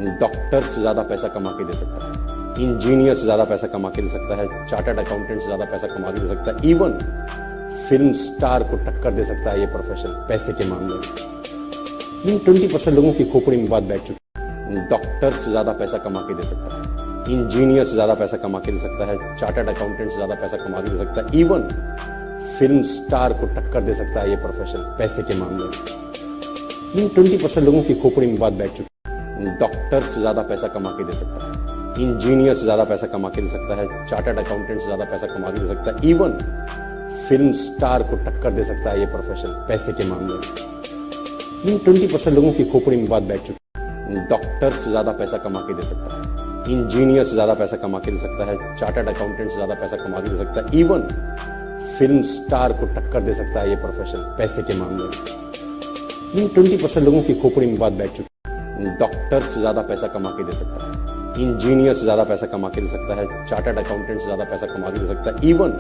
Doctor से ज्यादा पैसा कमा के दे सकता है, इंजीनियर से ज्यादा पैसा कमा के दे सकता है, चार्टर्ड अकाउंटेंट से ज्यादा पैसा कमा के दे सकता है, इवन फिल्म स्टार को टक्कर दे सकता है ये प्रोफेशन पैसे के मामले में। इन 20% लोगों की खोपड़ी में बात बैठ चुकी है। डॉक्टर से ज्यादा पैसा कमा के दे सकता है, इंजीनियर से ज्यादा पैसा कमा के दे सकता है, चार्टर्ड अकाउंटेंट से ज्यादा पैसा कमा के दे सकता है, इवन फिल्म स्टार को टक्कर दे सकता है ये प्रोफेशन पैसे के मामले में। इन 20% लोगों की खोपड़ी में बात बैठ चुकी है। डॉक्टर से ज्यादा पैसा कमा के दे सकता है, इंजीनियर से ज्यादा पैसा कमा के दे सकता है, चार्टर्ड अकाउंटेंट से ज्यादा पैसा कमा के दे सकता है, इवन फिल्म स्टार को टक्कर दे सकता है ये प्रोफेशन पैसे के मामले में। इन 20% लोगों की खोपड़ी में बात बैठ चुकी है। डॉक्टर से ज्यादा पैसा कमा के दे सकता है, इंजीनियर से ज्यादा पैसा कमा के दे सकता है, चार्टर्ड अकाउंटेंट से ज्यादा पैसा कमा के दे सकता है, इवन फिल्म स्टार को टक्कर दे सकता है ये प्रोफेशन पैसे के मामले में। इन 20% लोगों की खोपड़ी में बात बैठ चुकी है। डॉक्टर से ज्यादा पैसा कमा के दे सकता है, इंजीनियर से ज्यादा पैसा कमा के दे सकता है, चार्टर्ड अकाउंटेंट से ज्यादा पैसा कमा के दे सकता है, इवन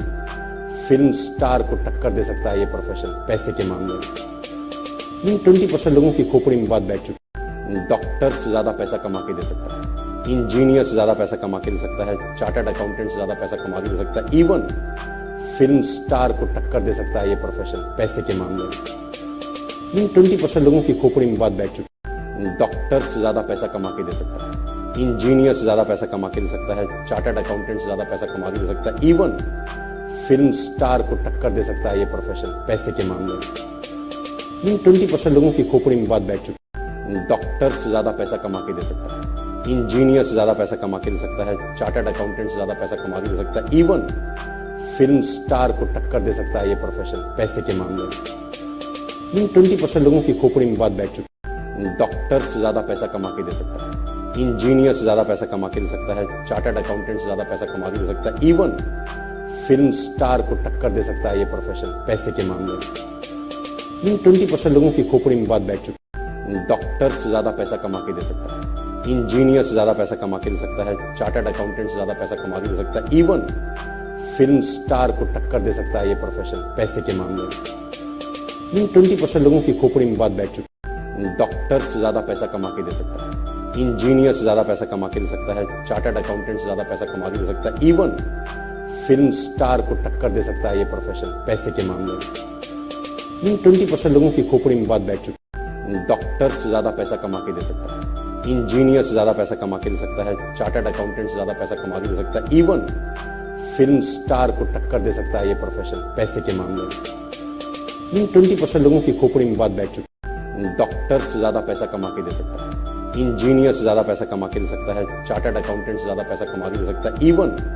फिल्म स्टार को टक्कर दे सकता है ये प्रोफेशन पैसे के मामले में। इन 20% लोगों की खोपड़ी में बात बैठ चुकी है। डॉक्टर से ज्यादा पैसा कमा के दे सकता है, इंजीनियर से ज्यादा पैसा कमा के दे सकता है, चार्टर्ड अकाउंटेंट से ज्यादा पैसा कमा के दे सकता है, इवन फिल्म स्टार को टक्कर दे सकता है ये प्रोफेशन पैसे के मामले में। इन 20% लोगों की खोपड़ी में बात बैठ चुकी है। डॉक्टर से ज्यादा पैसा कमा के दे सकता है, इंजीनियर से ज्यादा पैसा कमा के दे सकता है, चार्टर्ड अकाउंटेंट से ज्यादा पैसा कमा के दे सकता है, इवन फिल्म स्टार को टक्कर दे सकता है ये प्रोफेशन पैसे के मामले में। इन 20% लोगों की खोपड़ी में बात बैठ चुकी है। डॉक्टर से ज्यादा पैसा कमा के दे सकता है, इंजीनियर से ज्यादा पैसा कमा के दे सकता है, चार्टर्ड अकाउंटेंट से ज्यादा पैसा कमा के दे सकता है, इवन फिल्म स्टार को टक्कर दे सकता है ये प्रोफेशन पैसे के मामले में। इन 20% लोगों की खोपड़ी में बात बैठ चुकी है। डॉक्टर से ज्यादा पैसा कमा के दे सकता है, इंजीनियर से ज्यादा पैसा कमा के दे सकता है, चार्टर्ड अकाउंटेंट से ज्यादा पैसा कमा के दे सकता है, इवन फिल्म स्टार को टक्कर दे सकता है ये प्रोफेशन पैसे के मामले में। इन 20% लोगों की खोपड़ी में बात बैठ चुकी है। डॉक्टर से ज्यादा पैसा कमा के दे सकता है, इंजीनियर से ज्यादा पैसा कमा के दे सकता है, चार्टर्ड अकाउंटेंट से ज्यादा पैसा कमा के दे सकता है, इवन फिल्म स्टार को टक्कर दे सकता है ये प्रोफेशन पैसे के मामले में। इन 20% लोगों की खोपड़ी में बात बैठ चुकी है। डॉक्टर से ज्यादा पैसा कमा के दे सकता है, इंजीनियर से ज्यादा पैसा कमा के दे सकता है, चार्टर्ड अकाउंटेंट से ज्यादा पैसा कमा के दे सकता है, इवन फिल्म स्टार को टक्कर दे सकता है ये प्रोफेशन पैसे के मामले में। इन 20% लोगों की खोपड़ी में बात बैठ चुकी है। डॉक्टर से ज्यादा पैसा कमा के दे सकता है, इंजीनियर से ज्यादा पैसा कमा के दे सकता है, चार्टर्ड अकाउंटेंट से ज्यादा पैसा कमा के दे सकता है, इवन फिल्म स्टार को टक्कर दे सकता है ये प्रोफेशन पैसे के मामले में। इन 20% लोगों की खोपड़ी में बात बैठ चुकी है। डॉक्टर से ज्यादा पैसा कमा के दे सकता है, इंजीनियर से ज्यादा पैसा कमा के दे सकता है, चार्टर्ड अकाउंटेंट से ज्यादा पैसा कमा के दे सकता है, इवन